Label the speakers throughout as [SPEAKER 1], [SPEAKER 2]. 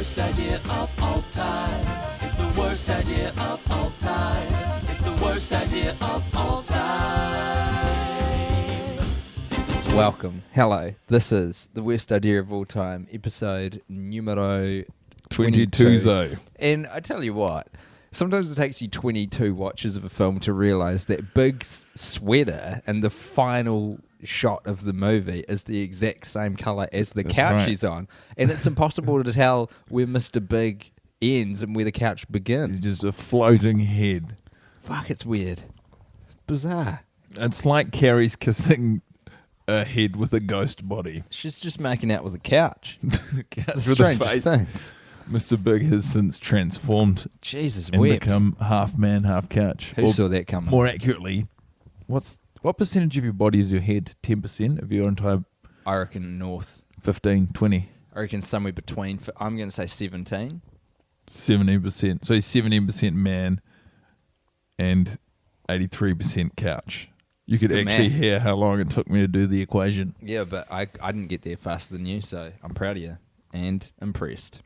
[SPEAKER 1] worst idea of all time. It's the worst idea of all time. It's the worst idea of all time. Season 2.
[SPEAKER 2] Welcome. Hello. This is the worst idea of all time, episode numero 22. And I tell you what, sometimes it takes you 22 watches of a film to realise that Big's sweater and the final shot of the movie is the exact same colour as the couch he's on. And it's impossible to tell where Mr. Big ends and where the couch begins.
[SPEAKER 3] It's just a floating head.
[SPEAKER 2] Fuck, it's weird. It's bizarre.
[SPEAKER 3] It's like Carrie's kissing a head with a ghost body.
[SPEAKER 2] She's just making out with a couch.
[SPEAKER 3] Couch
[SPEAKER 2] The
[SPEAKER 3] with a
[SPEAKER 2] strangest
[SPEAKER 3] face.
[SPEAKER 2] things.
[SPEAKER 3] Mr. Big has since transformed
[SPEAKER 2] Jesus,
[SPEAKER 3] and
[SPEAKER 2] wept.
[SPEAKER 3] become half man, half couch.
[SPEAKER 2] Who saw that coming?
[SPEAKER 3] More accurately, what percentage of your body is your head? 10% of your entire
[SPEAKER 2] I reckon north.
[SPEAKER 3] 15, 20,
[SPEAKER 2] I reckon somewhere between, I'm going to say 17.
[SPEAKER 3] 17%. So he's 17% man and 83% couch. You could
[SPEAKER 2] Good
[SPEAKER 3] actually
[SPEAKER 2] math.
[SPEAKER 3] hear how long it took me to do the equation.
[SPEAKER 2] Yeah, but I didn't get there faster than you, so I'm proud of you and impressed.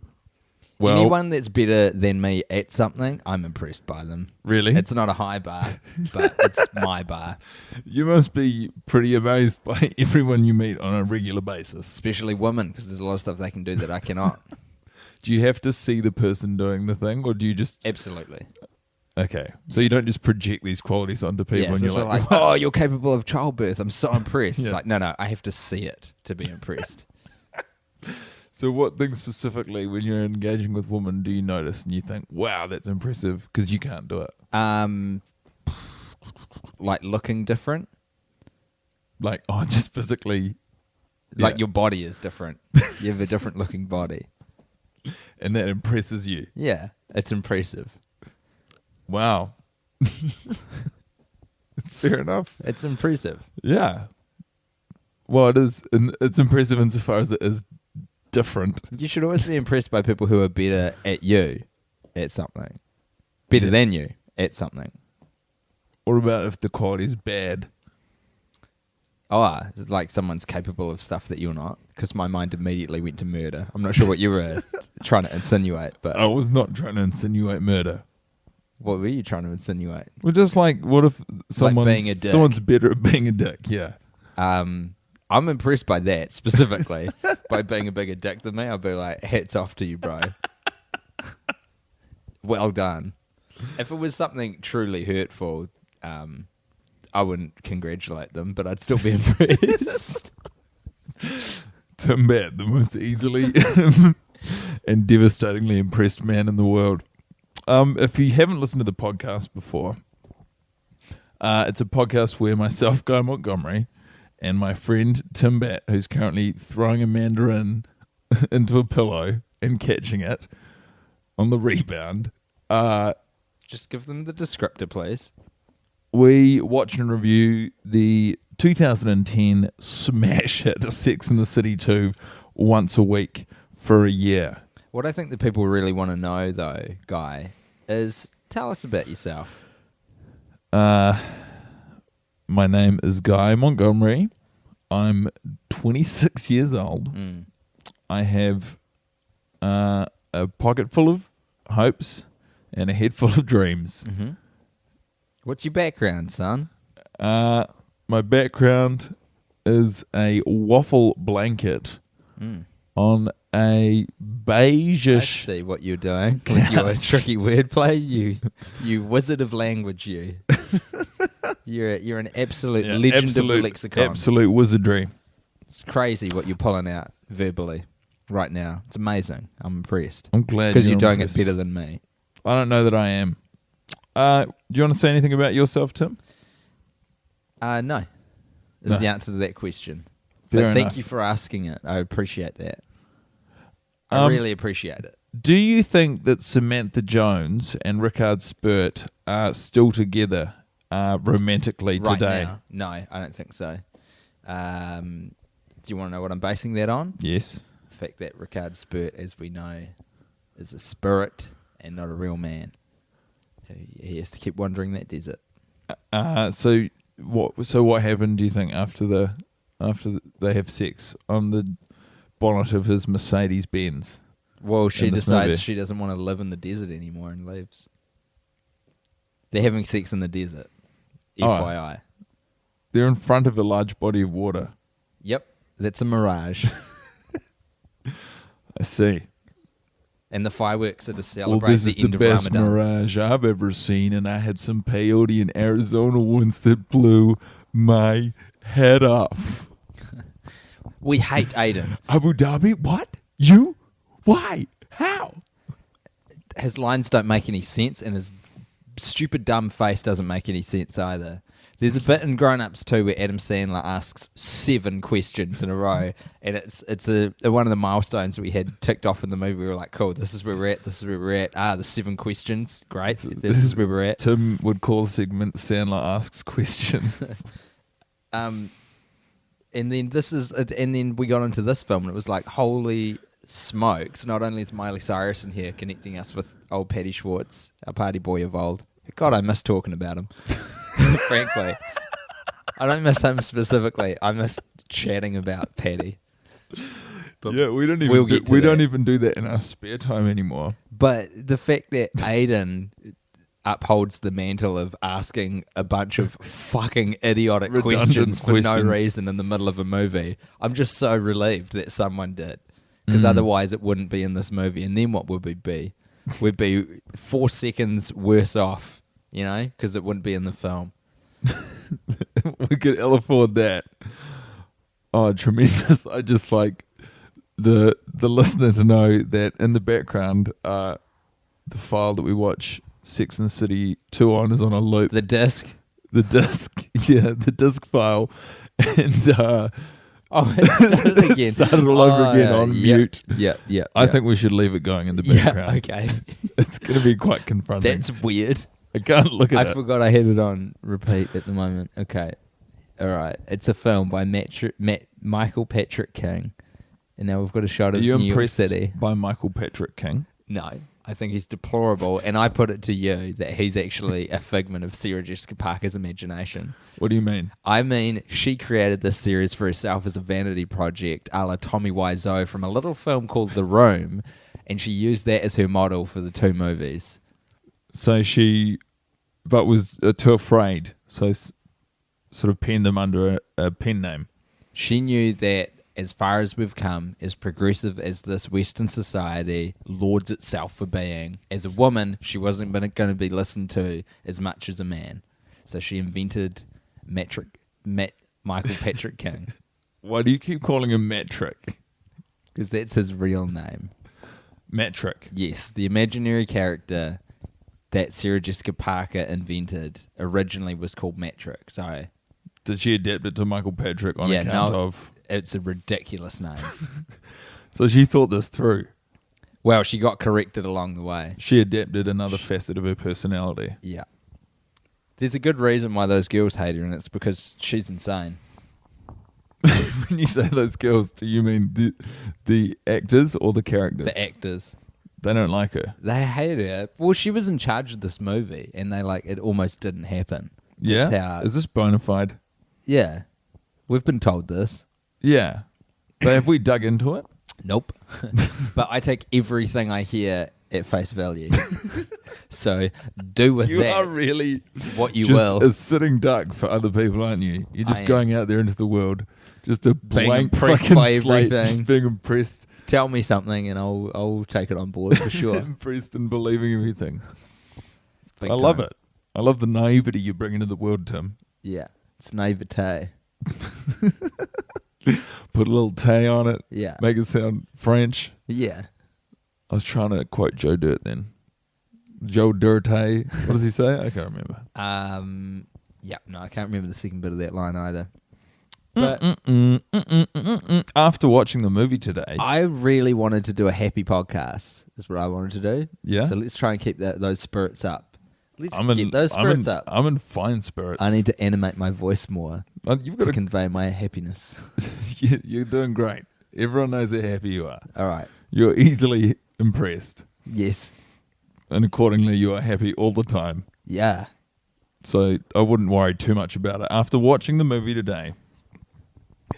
[SPEAKER 3] Well,
[SPEAKER 2] Anyone that's better than me at something, I'm impressed by them.
[SPEAKER 3] really?
[SPEAKER 2] It's not a high bar, but it's my bar,
[SPEAKER 3] You must be pretty amazed by everyone you meet on a regular basis.
[SPEAKER 2] especially women, because there's a lot of stuff they can do that I cannot.
[SPEAKER 3] Do you have to see the person doing the thing, or do you just...
[SPEAKER 2] Absolutely.
[SPEAKER 3] Okay, so you don't just project these qualities onto people
[SPEAKER 2] Yeah,
[SPEAKER 3] and
[SPEAKER 2] so
[SPEAKER 3] you're
[SPEAKER 2] it's
[SPEAKER 3] like,
[SPEAKER 2] oh, you're capable of childbirth. I'm so impressed.
[SPEAKER 3] Yeah.
[SPEAKER 2] It's like, no, I have to see it to be impressed.
[SPEAKER 3] So what things specifically, when you're engaging with women, do you notice and you think, wow, that's impressive, because you can't do it?
[SPEAKER 2] Like looking different.
[SPEAKER 3] Like, oh, just physically...
[SPEAKER 2] Like
[SPEAKER 3] Yeah.
[SPEAKER 2] your body is different. You have a different looking body.
[SPEAKER 3] And that impresses you.
[SPEAKER 2] Yeah, it's impressive.
[SPEAKER 3] Wow. Fair enough.
[SPEAKER 2] It's impressive.
[SPEAKER 3] Yeah. Well, it is. It's impressive insofar as it is different.
[SPEAKER 2] You should always be impressed by people who are better at you at something. Better than you at something.
[SPEAKER 3] What about if the quality is bad?
[SPEAKER 2] Oh, like someone's capable of stuff that you're not. Because my mind immediately went to murder. I'm not sure what you were trying to insinuate, but
[SPEAKER 3] I was not trying to insinuate murder.
[SPEAKER 2] what were you trying to insinuate?
[SPEAKER 3] Well, just like, what if
[SPEAKER 2] being a dick.
[SPEAKER 3] someone's better at being a dick? Yeah.
[SPEAKER 2] I'm impressed by that specifically. By being a bigger dick than me, I'll be like, hats off to you, bro. Well done. If it was something truly hurtful, I wouldn't congratulate them, but I'd still be impressed.
[SPEAKER 3] Tim Bat, the most easily and devastatingly impressed man in the world. If you haven't listened to the podcast before, it's a podcast where myself, Guy Montgomery, and my friend Tim Bat, who's currently throwing a mandarin into a pillow and catching it on the rebound,
[SPEAKER 2] Just give them the descriptor, please.
[SPEAKER 3] we watch and review the 2010 smash hit Sex and the City 2 once a week for a year.
[SPEAKER 2] What I think that people really want to know, though, Guy, is tell us about yourself.
[SPEAKER 3] My name is Guy Montgomery. I'm 26 years old. I have a pocket full of hopes and a head full of dreams.
[SPEAKER 2] Mm-hmm. What's your background, son?
[SPEAKER 3] My background is a waffle blanket on a
[SPEAKER 2] I
[SPEAKER 3] beige-ish...
[SPEAKER 2] see what you're doing with your tricky wordplay. You wizard of language, you. You're an absolute legend of the lexicon.
[SPEAKER 3] Absolute wizardry.
[SPEAKER 2] It's crazy what you're pulling out verbally right now. It's amazing. I'm impressed.
[SPEAKER 3] I'm glad
[SPEAKER 2] Because you're doing
[SPEAKER 3] impressed.
[SPEAKER 2] it better than me.
[SPEAKER 3] I don't know that I am. Do you want to say anything about yourself, Tim?
[SPEAKER 2] No. Is
[SPEAKER 3] No.
[SPEAKER 2] the answer to that question.
[SPEAKER 3] Fair
[SPEAKER 2] But thank
[SPEAKER 3] enough.
[SPEAKER 2] you for asking it. I appreciate that. I really appreciate it.
[SPEAKER 3] Do you think that Samantha Jones and Rickard Spurt are still together romantically
[SPEAKER 2] Right
[SPEAKER 3] today?
[SPEAKER 2] now, no, I don't think so. Do you want to know what I'm basing that on?
[SPEAKER 3] Yes.
[SPEAKER 2] The fact that Rickard Spurt, as we know, is a spirit and not a real man. He has to keep wandering that desert.
[SPEAKER 3] So what happened, do you think, after they have sex on the bonnet of his Mercedes Benz?
[SPEAKER 2] Well, she
[SPEAKER 3] in this
[SPEAKER 2] decides
[SPEAKER 3] movie.
[SPEAKER 2] she doesn't want to live in the desert anymore and leaves. They're having sex in the desert.
[SPEAKER 3] Oh.
[SPEAKER 2] FYI.
[SPEAKER 3] They're in front of a large body of water.
[SPEAKER 2] Yep. That's a mirage.
[SPEAKER 3] I see.
[SPEAKER 2] And the fireworks are to
[SPEAKER 3] Well,
[SPEAKER 2] celebrate
[SPEAKER 3] this is
[SPEAKER 2] the end
[SPEAKER 3] the
[SPEAKER 2] of
[SPEAKER 3] best
[SPEAKER 2] Ramadan.
[SPEAKER 3] mirage I've ever seen, and I had some peyote in Arizona once that blew my head off.
[SPEAKER 2] We hate Aiden.
[SPEAKER 3] Abu Dhabi? What? You? Why? How?
[SPEAKER 2] His lines don't make any sense, and his stupid dumb face doesn't make any sense either. There's a bit in Grown Ups too where Adam Sandler asks 7 questions in a row, and it's a one of the milestones we had ticked off in the movie. We were like, cool, this is where we're at, this is where we're at. The 7 questions, great, this is where we're at.
[SPEAKER 3] Tim would call the segment Sandler Asks Questions.
[SPEAKER 2] And then we got into this film, and it was like, holy smokes! Not only is Miley Cyrus in here connecting us with old Paddy Schwartz, our party boy of old. God, I miss talking about him. Frankly, I don't miss him specifically. I miss chatting about Paddy. But
[SPEAKER 3] yeah, we don't even
[SPEAKER 2] we'll get to
[SPEAKER 3] we
[SPEAKER 2] that.
[SPEAKER 3] don't even do that in our spare time anymore.
[SPEAKER 2] But the fact that Aiden upholds the mantle of asking a bunch of fucking idiotic
[SPEAKER 3] Redundant
[SPEAKER 2] questions for no
[SPEAKER 3] questions.
[SPEAKER 2] reason in the middle of a movie, I'm just so relieved that someone did. Because otherwise it wouldn't be in this movie. And then what would we be? We'd be 4 seconds worse off, you know, because it wouldn't be in the film.
[SPEAKER 3] We could ill afford that. Oh, tremendous. I just like the listener to know that in the background, the file that we watch Sex and the City 2 on is on a loop.
[SPEAKER 2] The disc.
[SPEAKER 3] The disc, yeah, the disc file. And
[SPEAKER 2] Oh, it started again.
[SPEAKER 3] started all over again on mute.
[SPEAKER 2] Yeah.
[SPEAKER 3] I think we should leave it going in the background.
[SPEAKER 2] Yeah, okay.
[SPEAKER 3] It's going to be quite confronting.
[SPEAKER 2] That's weird.
[SPEAKER 3] I can't look at
[SPEAKER 2] I
[SPEAKER 3] it.
[SPEAKER 2] forgot I had it on repeat at the moment. Okay. All right. It's a film by Michael Patrick King. And now we've got a shot
[SPEAKER 3] Are
[SPEAKER 2] of
[SPEAKER 3] you
[SPEAKER 2] New York
[SPEAKER 3] impressed
[SPEAKER 2] City.
[SPEAKER 3] by Michael Patrick King?
[SPEAKER 2] No. I think he's deplorable. And I put it to you that he's actually a figment of Sarah Jessica Parker's imagination.
[SPEAKER 3] What do you mean?
[SPEAKER 2] I mean, she created this series for herself as a vanity project, a la Tommy Wiseau from a little film called The Room, and she used that as her model for the 2 movies.
[SPEAKER 3] So she, but was too afraid, so sort of penned them under a pen name.
[SPEAKER 2] She knew that as far as we've come, as progressive as this Western society lauds itself for being, as a woman, she wasn't going to be listened to as much as a man. So she invented Michael Patrick King,
[SPEAKER 3] Why do you keep calling him Metric?
[SPEAKER 2] because that's his real name.
[SPEAKER 3] Metric.
[SPEAKER 2] Yes, the imaginary character that Sarah Jessica Parker invented originally was called Metric. So
[SPEAKER 3] Did she adapt it to Michael Patrick on account of?
[SPEAKER 2] it's a ridiculous name.
[SPEAKER 3] So she thought this through.
[SPEAKER 2] Well, she got corrected along the way.
[SPEAKER 3] She adapted another facet of her personality.
[SPEAKER 2] Yeah. There's a good reason why those girls hate her, and it's because she's insane.
[SPEAKER 3] When you say those girls, do you mean the actors or the characters?
[SPEAKER 2] The actors.
[SPEAKER 3] They don't like her.
[SPEAKER 2] They hate her. Well, she was in charge of this movie, and it almost didn't happen.
[SPEAKER 3] Yeah?
[SPEAKER 2] That's how,
[SPEAKER 3] Is this bona fide?
[SPEAKER 2] yeah. We've been told this.
[SPEAKER 3] Yeah. But have we dug into it?
[SPEAKER 2] Nope. But I take everything I hear at face value. So do with
[SPEAKER 3] You
[SPEAKER 2] that
[SPEAKER 3] are really
[SPEAKER 2] what you
[SPEAKER 3] just
[SPEAKER 2] will.
[SPEAKER 3] a sitting duck for other people, aren't you? You're just
[SPEAKER 2] I am.
[SPEAKER 3] going out there into the world, just a
[SPEAKER 2] Being
[SPEAKER 3] blank
[SPEAKER 2] impressed
[SPEAKER 3] fucking
[SPEAKER 2] by
[SPEAKER 3] slate,
[SPEAKER 2] everything.
[SPEAKER 3] just being impressed,
[SPEAKER 2] Tell me something, and I'll take it on board for sure.
[SPEAKER 3] impressed and believing everything.
[SPEAKER 2] Big
[SPEAKER 3] I love
[SPEAKER 2] time.
[SPEAKER 3] it. I love the naivety you bring into the world, Tim.
[SPEAKER 2] Yeah, it's naivete.
[SPEAKER 3] Put a little tay on it,
[SPEAKER 2] Yeah,
[SPEAKER 3] make it sound French.
[SPEAKER 2] yeah.
[SPEAKER 3] I was trying to quote Joe Dirt then. Joe Dirte. What does he say? I can't remember.
[SPEAKER 2] Yeah. No, I can't remember the second bit of that line either. But
[SPEAKER 3] After watching the movie today,
[SPEAKER 2] I really wanted to do a happy podcast. Is what I wanted to do.
[SPEAKER 3] yeah,
[SPEAKER 2] So let's try and keep those spirits up. Let's
[SPEAKER 3] I'm
[SPEAKER 2] get
[SPEAKER 3] in,
[SPEAKER 2] those
[SPEAKER 3] I'm
[SPEAKER 2] spirits
[SPEAKER 3] in,
[SPEAKER 2] up.
[SPEAKER 3] I'm in fine spirits.
[SPEAKER 2] I need to animate my voice more
[SPEAKER 3] You've
[SPEAKER 2] to
[SPEAKER 3] got
[SPEAKER 2] convey my happiness.
[SPEAKER 3] You're doing great. Everyone knows how happy you are.
[SPEAKER 2] All right.
[SPEAKER 3] You're easily impressed,
[SPEAKER 2] Yes.
[SPEAKER 3] and accordingly, you are happy all the time.
[SPEAKER 2] Yeah.
[SPEAKER 3] So I wouldn't worry too much about it. After watching the movie today,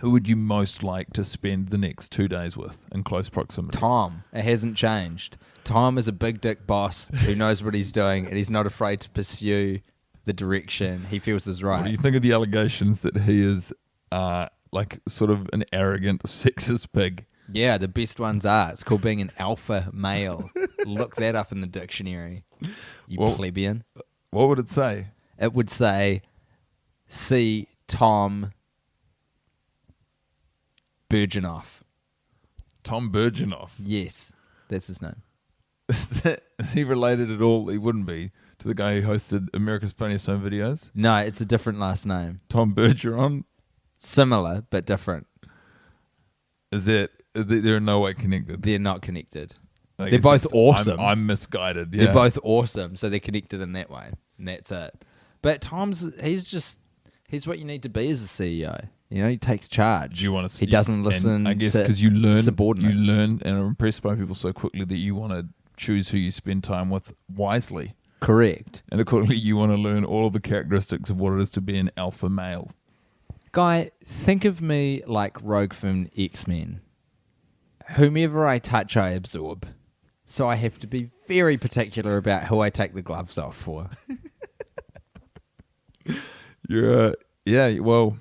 [SPEAKER 3] Who would you most like to spend the next 2 days with in close proximity?
[SPEAKER 2] Tom. It hasn't changed. Tom is a big dick boss who knows what he's doing, and he's not afraid to pursue the direction he feels is right.
[SPEAKER 3] What do you think of the allegations that he is like sort of an arrogant, sexist pig?
[SPEAKER 2] Yeah, the best ones are. It's called being an alpha male. Look that up in the dictionary, you plebeian.
[SPEAKER 3] What would it say?
[SPEAKER 2] It would say, see Tom Burginoff.
[SPEAKER 3] Tom Burginoff.
[SPEAKER 2] Yes, that's his name.
[SPEAKER 3] Is he related at all? He wouldn't be to the guy who hosted America's Funniest Home Videos.
[SPEAKER 2] No, it's a different last name.
[SPEAKER 3] Tom Bergeron.
[SPEAKER 2] Similar, but different.
[SPEAKER 3] They're in no way connected?
[SPEAKER 2] They're not connected.
[SPEAKER 3] I
[SPEAKER 2] They're
[SPEAKER 3] guess
[SPEAKER 2] both awesome.
[SPEAKER 3] I'm misguided. Yeah.
[SPEAKER 2] They're both awesome, so they're connected in that way, and that's it. But he's what you need to be as a CEO. You know, he takes charge.
[SPEAKER 3] Do you want to?
[SPEAKER 2] He doesn't listen.
[SPEAKER 3] I guess
[SPEAKER 2] because
[SPEAKER 3] you learn,
[SPEAKER 2] subordinates.
[SPEAKER 3] you learn, and are impressed by people so quickly that you want to choose who you spend time with wisely.
[SPEAKER 2] Correct.
[SPEAKER 3] And accordingly, you want to learn all of the characteristics of what it is to be an alpha male.
[SPEAKER 2] Guy, think of me like Rogue from X-Men. Whomever I touch, I absorb. So I have to be very particular about who I take the gloves off for.
[SPEAKER 3] Well,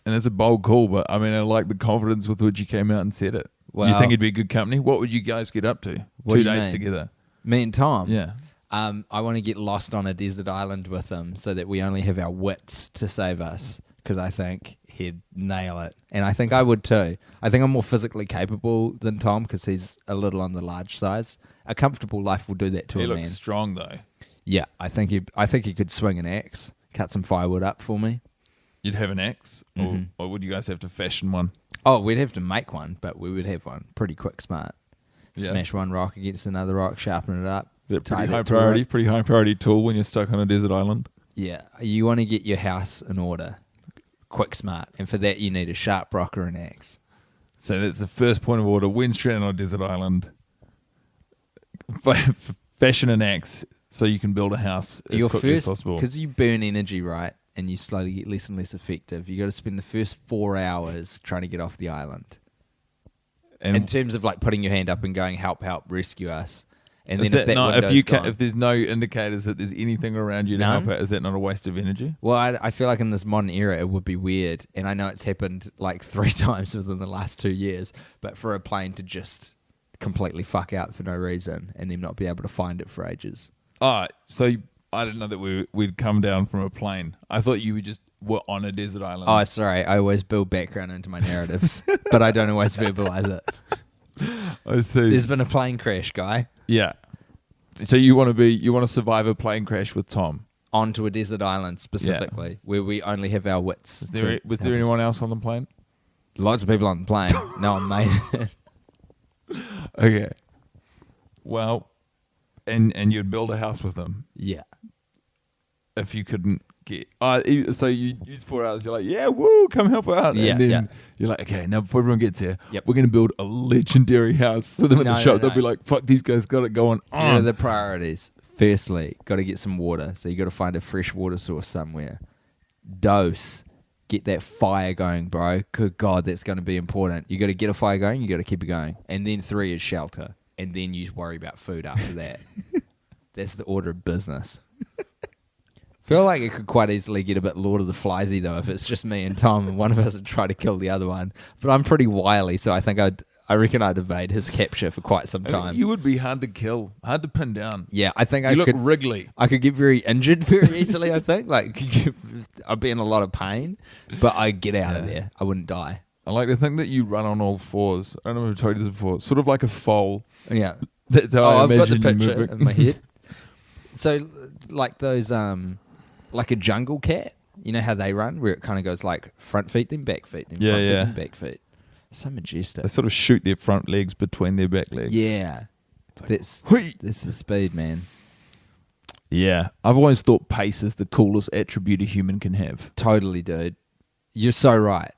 [SPEAKER 3] and it's a bold call, but I mean, I like the confidence with which you came out and said it.
[SPEAKER 2] Well,
[SPEAKER 3] you think it'd be a good company? What would you guys get up to?
[SPEAKER 2] What
[SPEAKER 3] 2
[SPEAKER 2] do you
[SPEAKER 3] days
[SPEAKER 2] mean?
[SPEAKER 3] together.
[SPEAKER 2] Me and Tom?
[SPEAKER 3] Yeah.
[SPEAKER 2] I want to get lost on a desert island with him so that we only have our wits to save us, because I think he'd nail it. And I think I would too. I think I'm more physically capable than Tom because he's a little on the large size. A comfortable life will do that to
[SPEAKER 3] He
[SPEAKER 2] a man.
[SPEAKER 3] looks strong though.
[SPEAKER 2] Yeah, I think he could swing an axe, cut some firewood up for me.
[SPEAKER 3] You'd have an axe, or would you guys have to fashion one?
[SPEAKER 2] Oh, we'd have to make one, but we would have one. Pretty quick, smart.
[SPEAKER 3] Yeah.
[SPEAKER 2] Smash one rock against another rock, sharpen it up.
[SPEAKER 3] Is that
[SPEAKER 2] tie
[SPEAKER 3] pretty
[SPEAKER 2] that
[SPEAKER 3] high
[SPEAKER 2] to a rope.
[SPEAKER 3] priority? Pretty high priority tool when you're stuck on a desert island.
[SPEAKER 2] Yeah, you want to get your house in order, quick, smart, and for that you need a sharp rock or an axe.
[SPEAKER 3] So that's the first point of order. When stranded on a desert island, fashion an axe so you can build a house as quickly as possible.
[SPEAKER 2] Because you burn energy, right, and you slowly get less and less effective. You got to spend the first 4 hours trying to get off the island.
[SPEAKER 3] And
[SPEAKER 2] in terms of like putting your hand up and going, help, rescue us. And
[SPEAKER 3] is
[SPEAKER 2] then if that window's gone,
[SPEAKER 3] if there's no indicators that there's anything around you to help out, is that not a waste of energy?
[SPEAKER 2] Well, I feel like in this modern era it would be weird, and I know it's happened like 3 times within the last 2 years, but for a plane to just completely fuck out for no reason and them not be able to find it for ages.
[SPEAKER 3] Oh, so I didn't know that we'd come down from a plane. I thought you were on a desert island.
[SPEAKER 2] Oh, sorry. I always build background into my narratives, but I don't always verbalize it.
[SPEAKER 3] I see.
[SPEAKER 2] There's been a plane crash, Guy.
[SPEAKER 3] Yeah. So you want to survive a plane crash with Tom
[SPEAKER 2] onto a desert island specifically, where we only have our wits.
[SPEAKER 3] Was there anyone else on the plane?
[SPEAKER 2] Lots of people on the plane. No one made it.
[SPEAKER 3] Okay. Well, and you'd build a house with them.
[SPEAKER 2] Yeah.
[SPEAKER 3] If you couldn't get, so you use 4 hours. You're like, yeah, woo, come help out.
[SPEAKER 2] Yeah,
[SPEAKER 3] and then you're like, okay, now before everyone gets here,
[SPEAKER 2] Yep.
[SPEAKER 3] we're going to build a legendary house. So then at the shop, they'll be
[SPEAKER 2] no.
[SPEAKER 3] like, fuck, these guys got it going on.
[SPEAKER 2] Here are the priorities. Firstly, got to get some water. So you got to find a fresh water source somewhere. Dose. Get that fire going, bro. Good God, that's going to be important. You got to get a fire going. You got to keep it going. And then 3 is shelter. And then you worry about food after that. That's the order of business. Feel like it could quite easily get a bit Lord of the Fliesy though if it's just me and Tom and one of us would try to kill the other one. But I'm pretty wily, so I reckon I'd evade his capture for quite some time.
[SPEAKER 3] You would be hard to kill, hard to pin down.
[SPEAKER 2] Yeah, I think
[SPEAKER 3] You look wriggly.
[SPEAKER 2] I could get very injured very easily, I think. Like, I'd be in a lot of pain, but I'd get out of there. I wouldn't die.
[SPEAKER 3] I like to think that you run on all fours. I don't know if I've told you this before. Sort of like a foal.
[SPEAKER 2] Yeah.
[SPEAKER 3] That's how I
[SPEAKER 2] I've got the
[SPEAKER 3] imagine you
[SPEAKER 2] picture
[SPEAKER 3] moving.
[SPEAKER 2] in my head. So, like those, like a jungle cat, you know how they run, where it kind of goes like front feet, then back feet, then front feet, then back feet. So majestic.
[SPEAKER 3] They sort of shoot their front legs between their back legs.
[SPEAKER 2] Yeah.
[SPEAKER 3] Like,
[SPEAKER 2] That's the speed, man.
[SPEAKER 3] Yeah. I've always thought pace is the coolest attribute a human can have.
[SPEAKER 2] Totally, dude. You're so right.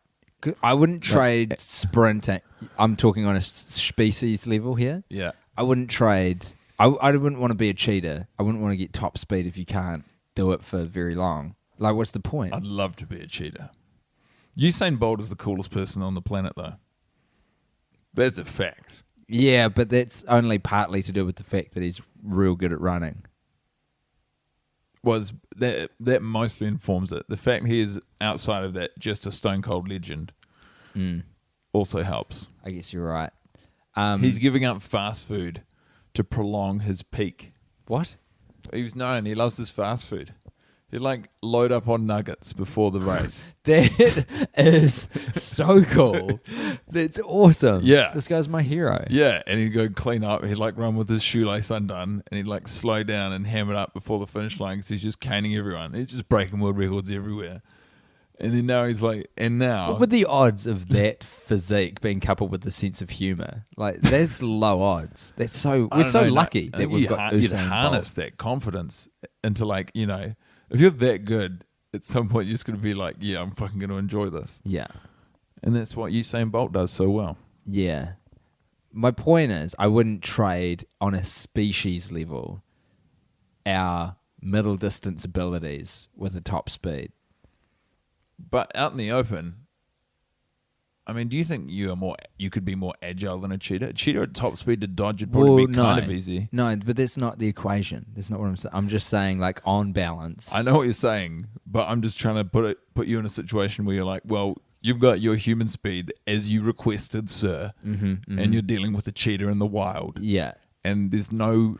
[SPEAKER 2] I wouldn't trade sprinting. I'm talking on a species level here.
[SPEAKER 3] Yeah.
[SPEAKER 2] I wouldn't trade. I wouldn't want to be a cheater. I wouldn't want to get top speed if you can't do it for very long. Like, what's the point?
[SPEAKER 3] I'd love to be a cheater. Usain Bolt is the coolest person on the planet, though. That's a fact.
[SPEAKER 2] Yeah, but that's only partly to do with the fact that he's real good at running.
[SPEAKER 3] Was that mostly informs it. The fact he is outside of that just a stone cold legend also helps.
[SPEAKER 2] I guess you're right.
[SPEAKER 3] He's giving up fast food to prolong his peak.
[SPEAKER 2] What?
[SPEAKER 3] He loves his fast food. He'd like load up on nuggets before the race.
[SPEAKER 2] That is so cool. That's awesome.
[SPEAKER 3] Yeah.
[SPEAKER 2] This guy's my hero.
[SPEAKER 3] Yeah, and he'd go clean up. He'd like run with his shoelace undone, and he'd like slow down and ham it up before the finish line because he's just caning everyone. He's just breaking world records everywhere. And then now he's like,
[SPEAKER 2] What were the odds of that physique being coupled with the sense of humor? Like, that's low odds. That's so we're so lucky that we've got
[SPEAKER 3] you'd
[SPEAKER 2] Usain
[SPEAKER 3] harness
[SPEAKER 2] Bolt.
[SPEAKER 3] that confidence into like, you know, if you're that good, at some point you're just going to be like, yeah, I'm fucking going to enjoy this.
[SPEAKER 2] Yeah.
[SPEAKER 3] And that's what Usain Bolt does so well.
[SPEAKER 2] Yeah. My point is, I wouldn't trade on a species level our middle distance abilities with a top speed.
[SPEAKER 3] But out in the open, I mean, do you think you could be more agile than a cheetah? A cheetah at top speed to dodge would probably be kind of easy.
[SPEAKER 2] No, but that's not the equation. That's not what I'm saying. I'm just saying, like, on balance.
[SPEAKER 3] I know what you're saying, but I'm just trying to put you in a situation where you're like, well, you've got your human speed as you requested, sir, and you're dealing with a cheetah in the wild.
[SPEAKER 2] Yeah.
[SPEAKER 3] And there's no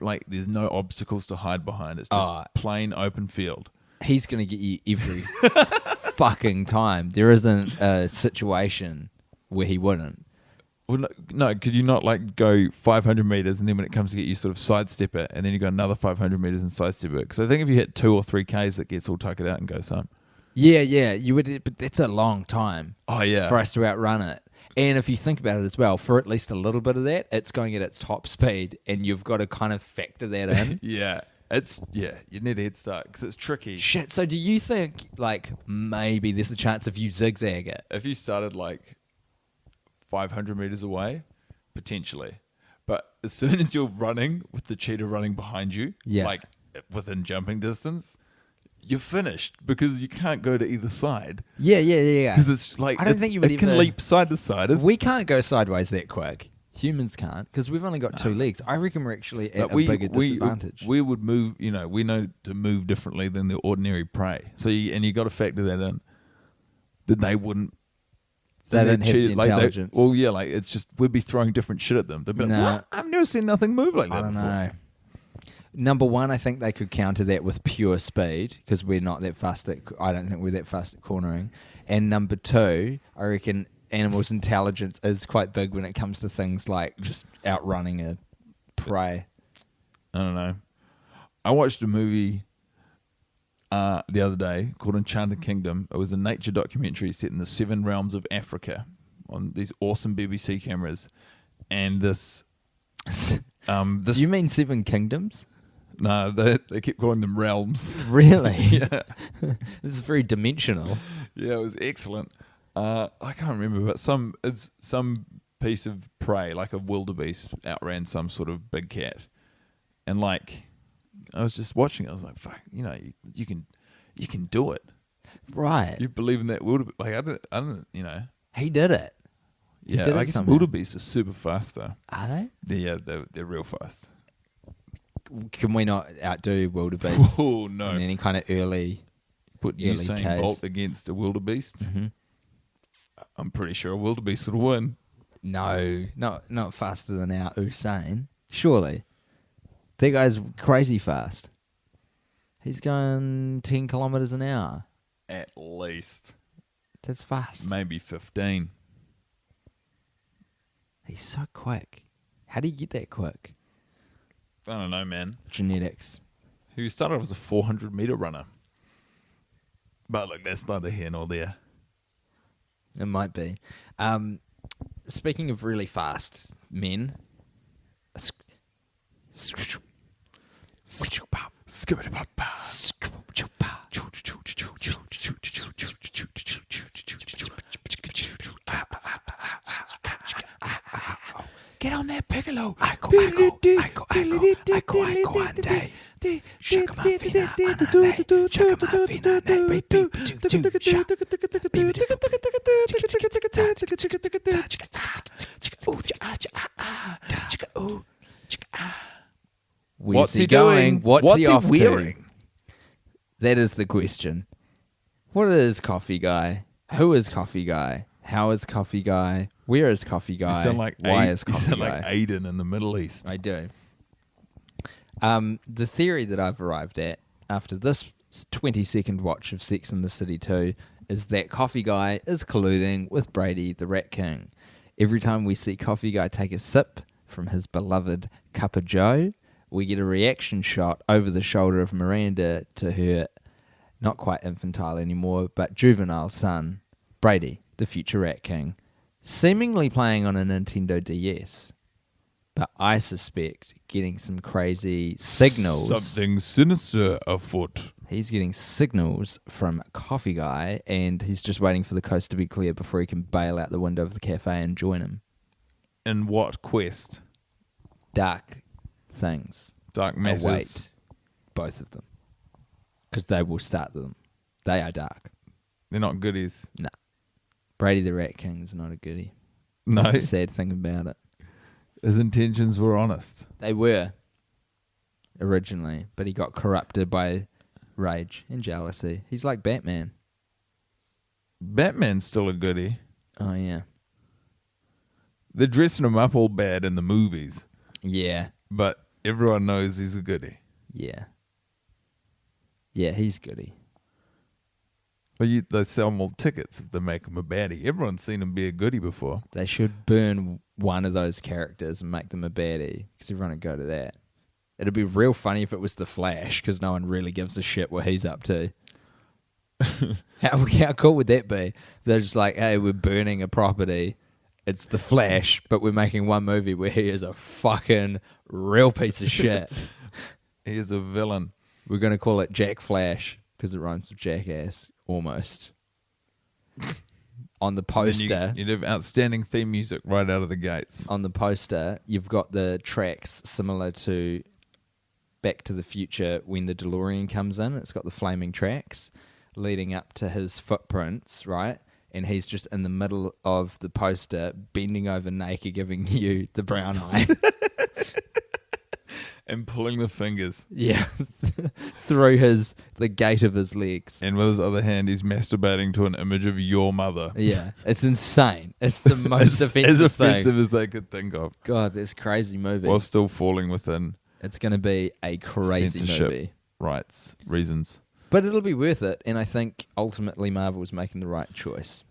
[SPEAKER 3] obstacles to hide behind. It's just plain open field.
[SPEAKER 2] He's going to get you every fucking time. There isn't a situation where he wouldn't.
[SPEAKER 3] Well, no, could you not like go 500 meters and then when it comes to get you sort of sidestep it and then you go another 500 meters and sidestep it? Because I think if you hit 2 or 3 Ks, it gets all tuckered out and goes home.
[SPEAKER 2] Yeah, you would, but that's a long time.
[SPEAKER 3] Oh, yeah.
[SPEAKER 2] For us to outrun it. And if you think about it as well, for at least a little bit of that, it's going at its top speed, and you've got to kind of factor that in.
[SPEAKER 3] Yeah. You need a head start because it's tricky.
[SPEAKER 2] Shit, so do you think, like, maybe there's a chance if you zigzag it?
[SPEAKER 3] If you started, like, 500 meters away, potentially. But as soon as you're running with the cheetah running behind you, like, within jumping distance, you're finished because you can't go to either side.
[SPEAKER 2] Yeah.
[SPEAKER 3] Because it's like,
[SPEAKER 2] I don't think you would
[SPEAKER 3] can leap side to side.
[SPEAKER 2] We can't go sideways that quick. Humans can't because we've only got 2 legs. I reckon we're actually at a bigger disadvantage.
[SPEAKER 3] We would move, you know, we know to move differently than the ordinary prey. So you got to factor that in. That they wouldn't.
[SPEAKER 2] They don't have the intelligence.
[SPEAKER 3] It's just we'd be throwing different shit at them. They'd be like, what? I've never seen nothing move like that before.
[SPEAKER 2] I don't know. Number one, I think they could counter that with pure speed because we're not that fast I don't think we're that fast at cornering. And number two, I reckon animals' intelligence is quite big when it comes to things like just outrunning a prey.
[SPEAKER 3] I don't know. I watched a movie the other day called Enchanted Kingdom. It was a nature documentary set in the 7 realms of Africa on these awesome BBC cameras. And this...
[SPEAKER 2] Do you mean 7 kingdoms?
[SPEAKER 3] No, they keep calling them realms.
[SPEAKER 2] Really?
[SPEAKER 3] Yeah.
[SPEAKER 2] This is very dimensional.
[SPEAKER 3] Yeah, it was excellent. I can't remember, but some piece of prey, like a wildebeest, outran some sort of big cat. And like, I was just watching. I was like, "Fuck, you know, you can do it."
[SPEAKER 2] Right.
[SPEAKER 3] You believe in that wildebeest? Like, I don't, you know.
[SPEAKER 2] He did it.
[SPEAKER 3] Yeah, I guess wildebeests are super fast though.
[SPEAKER 2] Are they?
[SPEAKER 3] Yeah, they're real fast.
[SPEAKER 2] Can we not outdo wildebeest?
[SPEAKER 3] Oh no!
[SPEAKER 2] In any kind of early
[SPEAKER 3] Usain Bolt against a wildebeest. Mm-hmm. I'm pretty sure a wildebeest would win.
[SPEAKER 2] No, not faster than our Usain. Surely, that guy's crazy fast. He's going 10 kilometers an hour.
[SPEAKER 3] At least.
[SPEAKER 2] That's fast.
[SPEAKER 3] Maybe 15.
[SPEAKER 2] He's so quick. How do you get that quick?
[SPEAKER 3] I don't know, man.
[SPEAKER 2] Genetics.
[SPEAKER 3] He started off as a 400-meter runner. But look, that's neither here nor there.
[SPEAKER 2] It might be. Speaking of really fast men, get on that piccolo. I go one day. Where's he going? What's he off
[SPEAKER 3] wearing?
[SPEAKER 2] to? That is the question. What is Coffee Guy? Who is Coffee Guy? How is Coffee Guy? Where is Coffee Guy?
[SPEAKER 3] You sound like
[SPEAKER 2] Why is Coffee
[SPEAKER 3] You sound
[SPEAKER 2] Guy?
[SPEAKER 3] like Aiden in the Middle East.
[SPEAKER 2] I do. The theory that I've arrived at after this 20-second watch of Sex and the City 2 is that Coffee Guy is colluding with Brady the Rat King. Every time we see Coffee Guy take a sip from his beloved cup of joe, we get a reaction shot over the shoulder of Miranda to her not quite infantile anymore, but juvenile son, Brady, the future Rat King, seemingly playing on a Nintendo DS. But I suspect getting some crazy signals.
[SPEAKER 3] Something sinister afoot.
[SPEAKER 2] He's getting signals from Coffee Guy, and he's just waiting for the coast to be clear before he can bail out the window of the cafe and join him.
[SPEAKER 3] In what quest?
[SPEAKER 2] Dark things
[SPEAKER 3] Dark matters.
[SPEAKER 2] await both of them. Because they will start them. They are dark.
[SPEAKER 3] They're not goodies.
[SPEAKER 2] Nah. Brady the Rat King is not a goodie.
[SPEAKER 3] No.
[SPEAKER 2] That's the sad thing about it.
[SPEAKER 3] His intentions were honest.
[SPEAKER 2] They were originally, but he got corrupted by rage and jealousy. He's like Batman.
[SPEAKER 3] Batman's still a goodie.
[SPEAKER 2] Oh, yeah.
[SPEAKER 3] They're dressing him up all bad in the movies,
[SPEAKER 2] Yeah.
[SPEAKER 3] but everyone knows he's a goodie.
[SPEAKER 2] Yeah. Yeah, he's goody.
[SPEAKER 3] But they sell more tickets if they make him a baddie. Everyone's seen him be a goodie before.
[SPEAKER 2] They should burn one of those characters and make them a baddie, because everyone would go to that. It'd be real funny if it was the Flash, because no one really gives a shit what he's up to. How cool would that be? They're just like, hey, we're burning a property. It's the Flash, but we're making one movie where he is a fucking real piece of shit.
[SPEAKER 3] He is a villain.
[SPEAKER 2] We're going to call it Jack Flash, because it rhymes with jackass, almost. On the poster...
[SPEAKER 3] You'd have outstanding theme music right out of the gates.
[SPEAKER 2] On the poster, you've got the tracks similar to Back to the Future when the DeLorean comes in. It's got the flaming tracks leading up to his footprints, right? And he's just in the middle of the poster, bending over naked, giving you the brown eye.
[SPEAKER 3] And pulling the fingers.
[SPEAKER 2] Yeah. Through the gate of his legs.
[SPEAKER 3] And with his other hand, he's masturbating to an image of your mother.
[SPEAKER 2] Yeah. It's insane. It's the most
[SPEAKER 3] as
[SPEAKER 2] offensive thing.
[SPEAKER 3] as they could think of.
[SPEAKER 2] God, this crazy movie.
[SPEAKER 3] While still falling within
[SPEAKER 2] It's going to be a crazy
[SPEAKER 3] censorship
[SPEAKER 2] movie.
[SPEAKER 3] rights, reasons.
[SPEAKER 2] But it'll be worth it, and I think ultimately Marvel's making the right choice.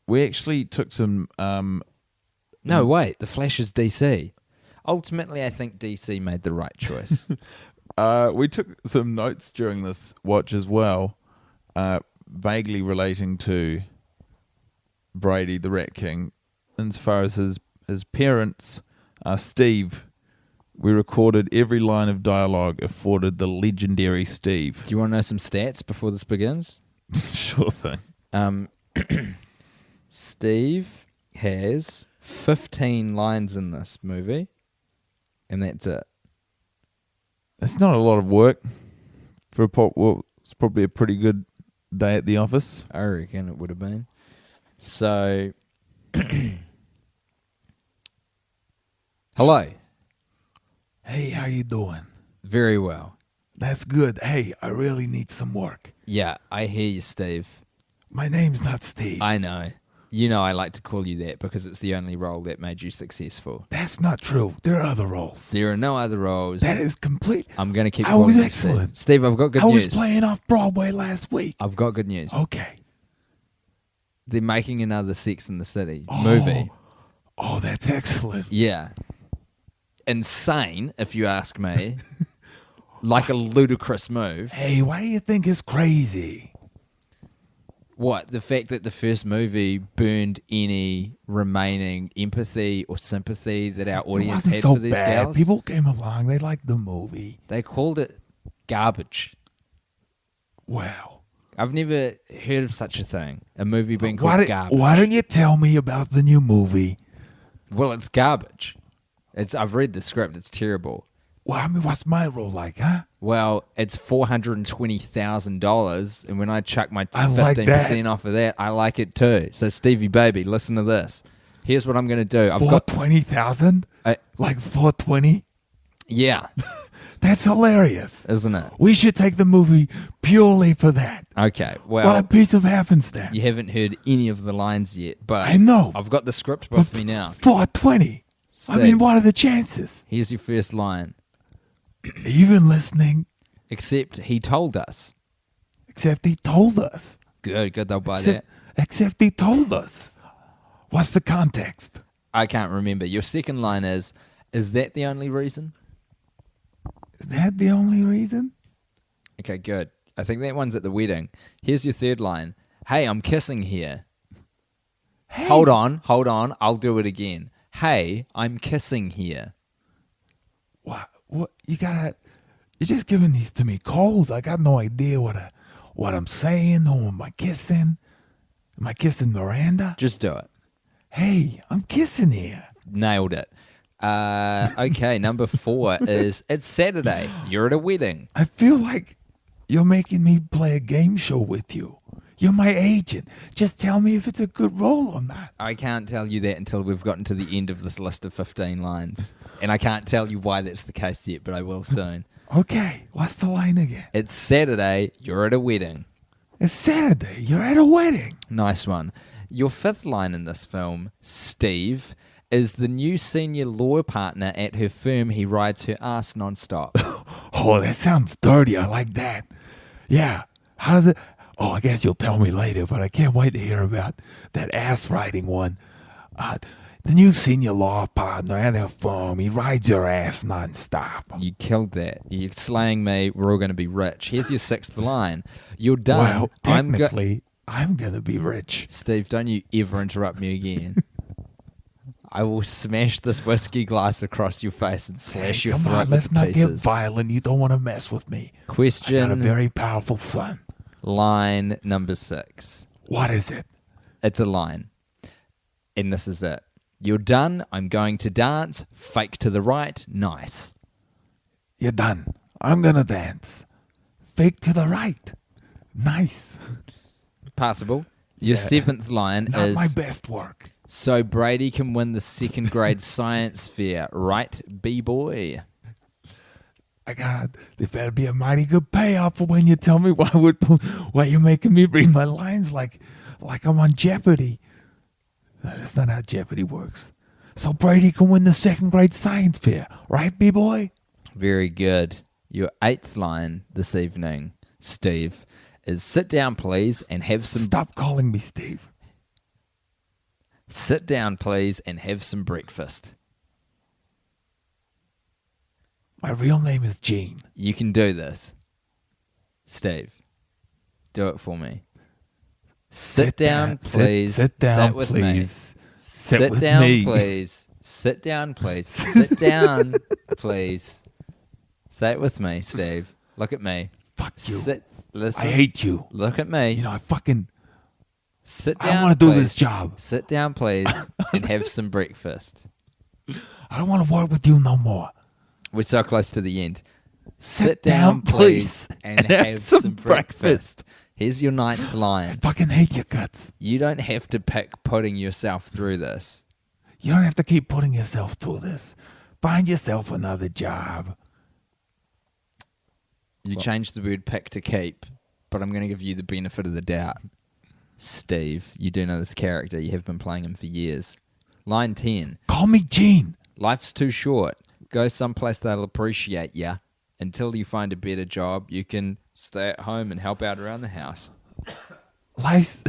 [SPEAKER 3] We actually took some...
[SPEAKER 2] No, wait, The Flash is DC. Ultimately, I think DC made the right choice.
[SPEAKER 3] we took some notes during this watch as well, vaguely relating to Brady the Rat King. As far as his parents, Steve, we recorded every line of dialogue afforded the legendary Steve.
[SPEAKER 2] Do you want to know some stats before this begins?
[SPEAKER 3] Sure thing.
[SPEAKER 2] Steve has 15 lines in this movie, and that's it.
[SPEAKER 3] It's not a lot of work for it's probably a pretty good day at the office.
[SPEAKER 2] I reckon it would have been. So, hello.
[SPEAKER 3] Hey, how you doing?
[SPEAKER 2] Very well.
[SPEAKER 3] That's good. Hey, I really need some work.
[SPEAKER 2] Yeah, I hear you, Steve.
[SPEAKER 3] My name's not Steve.
[SPEAKER 2] I know. You know I like to call you that because it's the only role that made you successful.
[SPEAKER 3] That's not true. There are other roles.
[SPEAKER 2] There are no other roles.
[SPEAKER 3] That is complete.
[SPEAKER 2] I'm going to keep
[SPEAKER 3] I
[SPEAKER 2] calling
[SPEAKER 3] was
[SPEAKER 2] you
[SPEAKER 3] excellent.
[SPEAKER 2] Steve, I've got good
[SPEAKER 3] I
[SPEAKER 2] news.
[SPEAKER 3] was playing off Broadway last week.
[SPEAKER 2] I've got good news.
[SPEAKER 3] Okay.
[SPEAKER 2] They're making another Sex and the City movie.
[SPEAKER 3] Oh, that's excellent.
[SPEAKER 2] Yeah. Insane, if you ask me. Like a ludicrous move.
[SPEAKER 3] Hey, why do you think it's crazy?
[SPEAKER 2] What? The fact that the first movie burned any remaining empathy or sympathy that our audience had for these gals?
[SPEAKER 3] People came along. They liked the movie.
[SPEAKER 2] They called it garbage.
[SPEAKER 3] Wow.
[SPEAKER 2] I've never heard of such a thing. A movie being called garbage.
[SPEAKER 3] Why don't you tell me about the new movie?
[SPEAKER 2] Well, it's garbage. I've read the script. It's terrible.
[SPEAKER 3] Well, I mean, what's my role like, huh?
[SPEAKER 2] Well, it's $420,000, and when I chuck my
[SPEAKER 3] I like
[SPEAKER 2] 15% off of that, I like it too. So, Stevie baby, listen to this. Here's what I'm going to do. I've got
[SPEAKER 3] 420,000? Like 420?
[SPEAKER 2] Yeah,
[SPEAKER 3] That's hilarious.
[SPEAKER 2] isn't it?
[SPEAKER 3] We should take the movie purely for that.
[SPEAKER 2] Okay,
[SPEAKER 3] What a
[SPEAKER 2] well,
[SPEAKER 3] piece of happenstance.
[SPEAKER 2] you haven't heard any of the lines yet, but
[SPEAKER 3] I know.
[SPEAKER 2] I've got the script with me now.
[SPEAKER 3] 420. I mean,
[SPEAKER 2] Steve.
[SPEAKER 3] what are the chances?
[SPEAKER 2] Here's your first line.
[SPEAKER 3] Are you even listening?
[SPEAKER 2] Except he told us.
[SPEAKER 3] Except he told us.
[SPEAKER 2] Good, they'll buy
[SPEAKER 3] Except he told us. What's the context?
[SPEAKER 2] that. I can't remember. Your second line is that the only reason?
[SPEAKER 3] Is that the only reason?
[SPEAKER 2] Okay, good. I think that one's at the wedding. Here's your third line. Hey, I'm kissing here.
[SPEAKER 3] Hey.
[SPEAKER 2] Hold on. I'll do it again. Hey, I'm kissing here.
[SPEAKER 3] What? You're just giving these to me cold. I got no idea what I'm saying. Who am I kissing? Am I kissing Miranda?
[SPEAKER 2] Just do it.
[SPEAKER 3] Hey, I'm kissing here.
[SPEAKER 2] Nailed it. Okay, number 4 is it's Saturday. You're at a wedding.
[SPEAKER 3] I feel like you're making me play a game show with you. You're my agent. Just tell me if it's a good role or not.
[SPEAKER 2] I can't tell you that until we've gotten to the end of this list of 15 lines. And I can't tell you why that's the case yet, but I will soon.
[SPEAKER 3] Okay, what's the line again?
[SPEAKER 2] It's Saturday. You're at a wedding.
[SPEAKER 3] It's Saturday. You're at a wedding.
[SPEAKER 2] Nice one. Your fifth line in this film, Steve, is the new senior law partner at her firm. He rides her ass nonstop.
[SPEAKER 3] Oh, that sounds dirty. I like that. Yeah. How does it? Oh, I guess you'll tell me later, but I can't wait to hear about that ass riding one. The new senior law partner at her firm, he rides your ass nonstop.
[SPEAKER 2] You killed that. You're slaying me. We're all going to be rich. Here's your sixth line. You're done.
[SPEAKER 3] Well, technically, I'm going to be rich.
[SPEAKER 2] Steve, don't you ever interrupt me again. I will smash this whiskey glass across your face and slash your
[SPEAKER 3] Come
[SPEAKER 2] throat
[SPEAKER 3] on, let's
[SPEAKER 2] with
[SPEAKER 3] not
[SPEAKER 2] pieces.
[SPEAKER 3] get violent. You don't want to mess with me. I got a
[SPEAKER 2] Question
[SPEAKER 3] very powerful son.
[SPEAKER 2] line number 6.
[SPEAKER 3] What is it?
[SPEAKER 2] It's a line. And this is it. You're done. I'm going to dance. Fake to the right. Nice.
[SPEAKER 3] You're done. I'm going to dance. Fake to the right. Nice.
[SPEAKER 2] Passable. Your
[SPEAKER 3] Yeah.
[SPEAKER 2] seventh line
[SPEAKER 3] Not
[SPEAKER 2] is
[SPEAKER 3] my best work.
[SPEAKER 2] so Brady can win the second grade science fair, right, B-boy?
[SPEAKER 3] There better be a mighty good payoff for when you tell me why you're making me read my lines like I'm on Jeopardy. That's not how Jeopardy works. So Brady can win the second grade science fair, right, B-boy?
[SPEAKER 2] Very good. Your eighth line this evening, Steve, is sit down, please, and have some...
[SPEAKER 3] Stop calling me Steve.
[SPEAKER 2] Sit down, please, and have some breakfast.
[SPEAKER 3] My real name is Gene.
[SPEAKER 2] You can do this. Steve, do it for me. Sit down, please.
[SPEAKER 3] Sit down,
[SPEAKER 2] Sit with
[SPEAKER 3] please.
[SPEAKER 2] me.
[SPEAKER 3] Sit
[SPEAKER 2] Sit
[SPEAKER 3] with
[SPEAKER 2] down,
[SPEAKER 3] me.
[SPEAKER 2] please. Sit down, please. Sit down, please. Say it with me, Steve. Look at me.
[SPEAKER 3] Fuck you.
[SPEAKER 2] Sit. Listen.
[SPEAKER 3] I hate you.
[SPEAKER 2] Look at me.
[SPEAKER 3] You know,
[SPEAKER 2] Sit
[SPEAKER 3] I
[SPEAKER 2] down.
[SPEAKER 3] don't want to do
[SPEAKER 2] please.
[SPEAKER 3] this job.
[SPEAKER 2] Sit down, please, and have some breakfast.
[SPEAKER 3] I don't want to work with you no more.
[SPEAKER 2] We're so close to the end.
[SPEAKER 3] Sit down, please,
[SPEAKER 2] and have some breakfast. Here's your ninth
[SPEAKER 3] I
[SPEAKER 2] line.
[SPEAKER 3] fucking hate your guts.
[SPEAKER 2] You don't have to pick putting yourself through this.
[SPEAKER 3] You don't have to keep putting yourself through this. Find yourself another job.
[SPEAKER 2] You changed the word pick to keep, but I'm going to give you the benefit of the doubt. Steve, you do know this character. You have been playing him for years. Line 10.
[SPEAKER 3] Call me Gene.
[SPEAKER 2] Life's too short. Go someplace they'll appreciate ya. Until you find a better job, you can stay at home and help out around the house.
[SPEAKER 3] Life's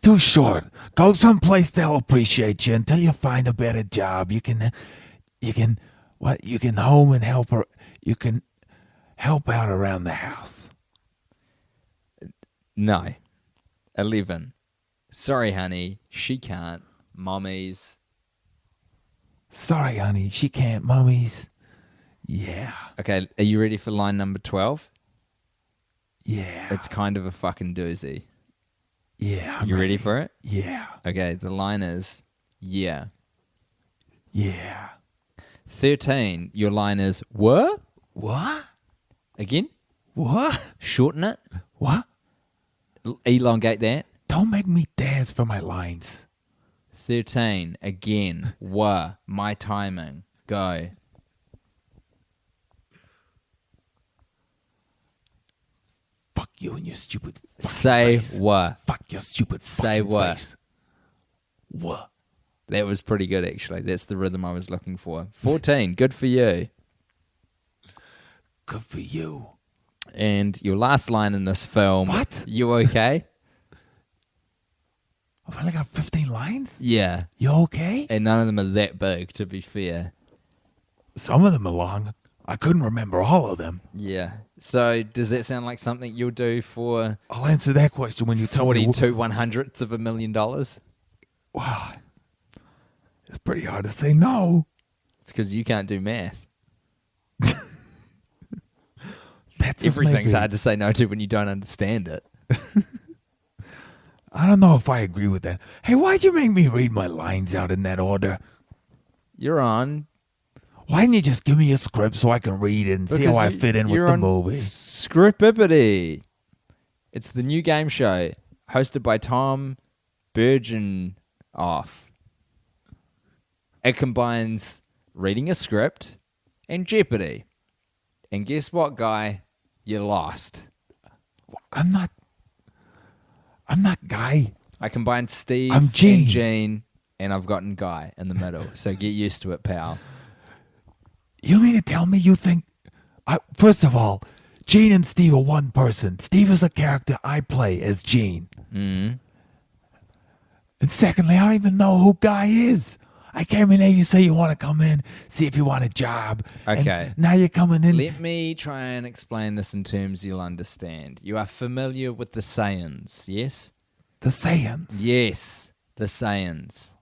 [SPEAKER 3] too short. Go someplace they'll appreciate you until you find a better job. You can home and help her. You can help out around the house.
[SPEAKER 2] No. 11. Sorry, honey. She can't. Mommy's.
[SPEAKER 3] Sorry, honey. She can't. Mummies. Yeah.
[SPEAKER 2] Okay, are you ready for line number 12?
[SPEAKER 3] Yeah.
[SPEAKER 2] It's kind of a fucking doozy.
[SPEAKER 3] Yeah. I'm
[SPEAKER 2] You ready for it?
[SPEAKER 3] Yeah.
[SPEAKER 2] Okay, the line is, yeah.
[SPEAKER 3] Yeah.
[SPEAKER 2] 13, your line is, what?
[SPEAKER 3] What?
[SPEAKER 2] Again?
[SPEAKER 3] What?
[SPEAKER 2] Shorten it.
[SPEAKER 3] What?
[SPEAKER 2] Elongate that.
[SPEAKER 3] Don't make me dance for my lines.
[SPEAKER 2] 13, again. Wah. My timing. Go.
[SPEAKER 3] Fuck you and your stupid fucking
[SPEAKER 2] Say
[SPEAKER 3] face.
[SPEAKER 2] wah.
[SPEAKER 3] Fuck your stupid
[SPEAKER 2] Say
[SPEAKER 3] fucking
[SPEAKER 2] what?
[SPEAKER 3] face. What?
[SPEAKER 2] That was pretty good, actually. That's the rhythm I was looking for. 14, good for you.
[SPEAKER 3] Good for you.
[SPEAKER 2] And your last line in this film.
[SPEAKER 3] What?
[SPEAKER 2] You okay?
[SPEAKER 3] I've only got 15 lines?
[SPEAKER 2] Yeah.
[SPEAKER 3] You okay?
[SPEAKER 2] And none of them are that big, to be fair.
[SPEAKER 3] Some of them are long. I couldn't remember all of them.
[SPEAKER 2] Yeah. So does that sound like something you'll do for
[SPEAKER 3] I'll answer that question when you tell me.
[SPEAKER 2] 42 100ths of $1 million?
[SPEAKER 3] Wow. It's pretty hard to say no.
[SPEAKER 2] It's because you can't do math.
[SPEAKER 3] That's just
[SPEAKER 2] Everything's
[SPEAKER 3] maybe-
[SPEAKER 2] hard to say no to when you don't understand it.
[SPEAKER 3] I don't know if I agree with that. Hey, why'd you make me read my lines out in that order?
[SPEAKER 2] You're on.
[SPEAKER 3] Why didn't you just give me a script so I can read it and see how I fit in with the movie?
[SPEAKER 2] Scrippippity. It's the new game show hosted by Tom Burginoff. It combines reading a script and Jeopardy. And guess what, guy? You lost.
[SPEAKER 3] I'm not Guy.
[SPEAKER 2] I combined Steve
[SPEAKER 3] I'm Gene.
[SPEAKER 2] and Gene, and I've gotten Guy in the middle. So get used to it, pal.
[SPEAKER 3] You mean to tell me you think... First of all, Gene and Steve are one person. Steve is a character I play as Gene.
[SPEAKER 2] Mm.
[SPEAKER 3] And secondly, I don't even know who Guy is. I came in there, you say you want to come in, see if you want a job.
[SPEAKER 2] Okay.
[SPEAKER 3] And now you're coming in.
[SPEAKER 2] Let me try and explain this in terms you'll understand. You are familiar with the Saiyans, yes?
[SPEAKER 3] The Saiyans.
[SPEAKER 2] Yes, the Saiyans.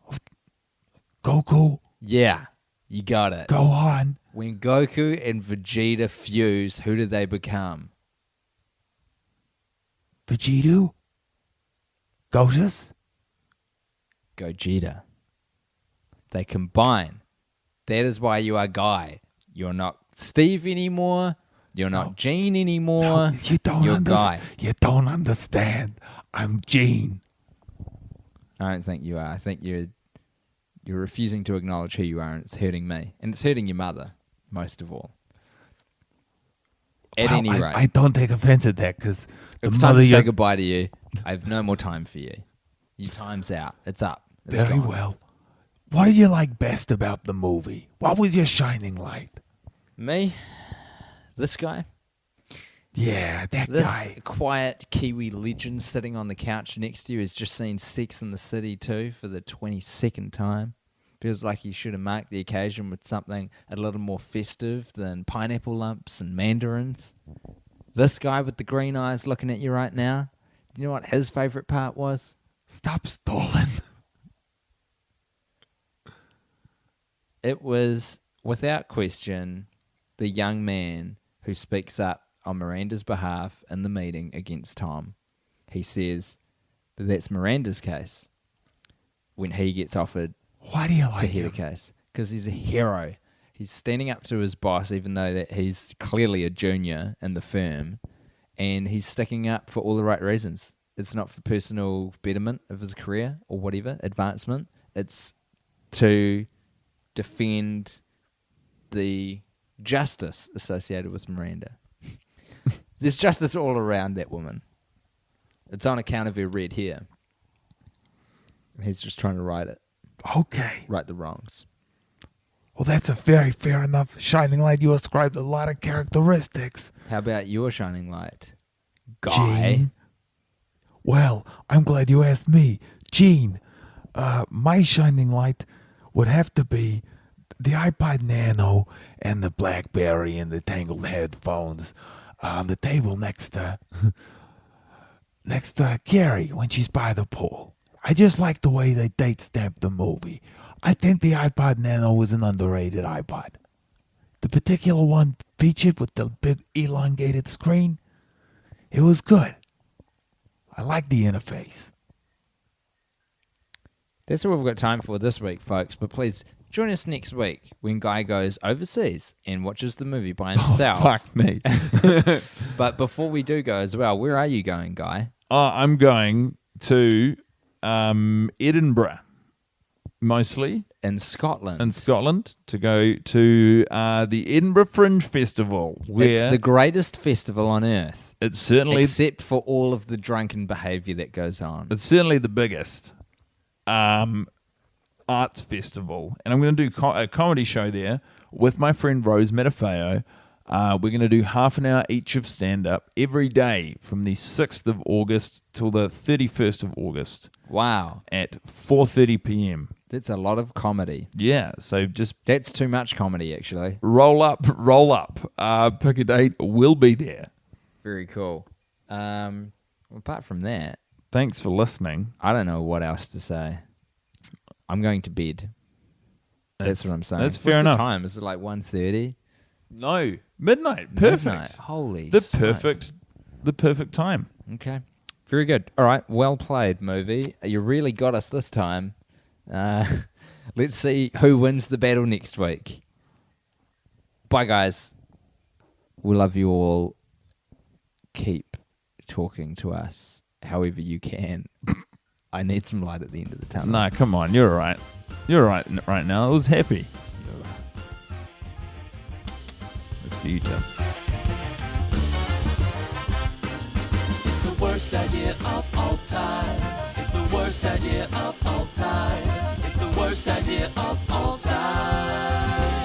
[SPEAKER 3] Goku,
[SPEAKER 2] Yeah, you got it.
[SPEAKER 3] Gohan,
[SPEAKER 2] When Goku and Vegeta fuse, who do they become?
[SPEAKER 3] Vegeta, Gotus.
[SPEAKER 2] Gogeta. They combine. That is why you are Guy. You're not Steve anymore. You're not Gene anymore.
[SPEAKER 3] No,
[SPEAKER 2] You're Guy.
[SPEAKER 3] You don't understand. I'm Gene.
[SPEAKER 2] I don't think you are. I think you're refusing to acknowledge who you are, and it's hurting me. And it's hurting your mother, most of all. At any rate.
[SPEAKER 3] I don't take offense at that because
[SPEAKER 2] It's time to say goodbye to you. I have no more time for you. Your time's out. It's up. It's
[SPEAKER 3] Very
[SPEAKER 2] gone.
[SPEAKER 3] well. What did you like best about the movie? What was your shining light?
[SPEAKER 2] Me? This guy?
[SPEAKER 3] Yeah, that
[SPEAKER 2] This
[SPEAKER 3] guy.
[SPEAKER 2] quiet Kiwi legend sitting on the couch next to you has just seen Sex and the City 2 for the 22nd time. Feels like he should have marked the occasion with something a little more festive than pineapple lumps and mandarins. This guy with the green eyes looking at you right now, you know what his favourite part was?
[SPEAKER 3] Stop stalling.
[SPEAKER 2] It was, without question, the young man who speaks up on Miranda's behalf in the meeting against Tom. He says that that's Miranda's case when he gets offered
[SPEAKER 3] Why do you
[SPEAKER 2] to
[SPEAKER 3] like
[SPEAKER 2] head a
[SPEAKER 3] him?
[SPEAKER 2] case. Because he's a hero. He's standing up to his boss, even though that he's clearly a junior in the firm, and he's sticking up for all the right reasons. It's not for personal betterment of his career or whatever, advancement. It's to defend the justice associated with Miranda. There's justice all around that woman. It's on account of her red hair. And he's just trying to right
[SPEAKER 3] Okay.
[SPEAKER 2] the wrongs.
[SPEAKER 3] Well, that's a very fair enough shining light. You ascribed a lot of characteristics.
[SPEAKER 2] How about your shining light, Guy?
[SPEAKER 3] Gene. Well, I'm glad you asked me. Gene, my shining light would have to be the iPod Nano and the BlackBerry and the Tangled headphones on the table next to Carrie when she's by the pool. I just like the way they date stamped the movie. I think the iPod Nano was an underrated iPod. The particular one featured with the big elongated screen, it was good. I like the interface.
[SPEAKER 2] That's all we've got time for this week, folks. But please Join us next week when Guy goes overseas and watches the movie by himself.
[SPEAKER 3] Fuck me.
[SPEAKER 2] But before we do go as well, where are you going, Guy?
[SPEAKER 3] I'm going to Edinburgh, mostly.
[SPEAKER 2] In Scotland.
[SPEAKER 3] To go to the Edinburgh Fringe Festival. Where
[SPEAKER 2] it's the greatest festival on earth.
[SPEAKER 3] It's certainly...
[SPEAKER 2] Except for all of the drunken behaviour that goes on.
[SPEAKER 3] It's certainly the biggest arts festival. And I'm going to do a comedy show there with my friend Rose Metafeo. We're going to do half an hour each of stand-up every day from the 6th of August till the 31st of August.
[SPEAKER 2] Wow.
[SPEAKER 3] At 4:30 p.m.
[SPEAKER 2] That's a lot of comedy.
[SPEAKER 3] Yeah, so just...
[SPEAKER 2] That's too much comedy, actually.
[SPEAKER 3] Roll up. Pick a date. We'll be there.
[SPEAKER 2] Very cool. Apart from that...
[SPEAKER 3] Thanks for listening.
[SPEAKER 2] I don't know what else to say. I'm going to bed. That's what I'm saying.
[SPEAKER 3] That's fair enough.
[SPEAKER 2] What's the time? Is it like 1:30?
[SPEAKER 3] No. Midnight. Perfect.
[SPEAKER 2] Midnight. Holy
[SPEAKER 3] The
[SPEAKER 2] smokes.
[SPEAKER 3] perfect time.
[SPEAKER 2] Okay. Very good. All right. Well played, movie. You really got us this time. Let's see who wins the battle next week. Bye, guys. We love you all. Keep talking to us however you can. I need some light at the end of the tunnel.
[SPEAKER 3] No, come on. You're all right. You're all right now. I was happy. That's for you, Tim.
[SPEAKER 1] It's the worst idea of all time. It's the worst idea of all time. It's the worst idea of all time.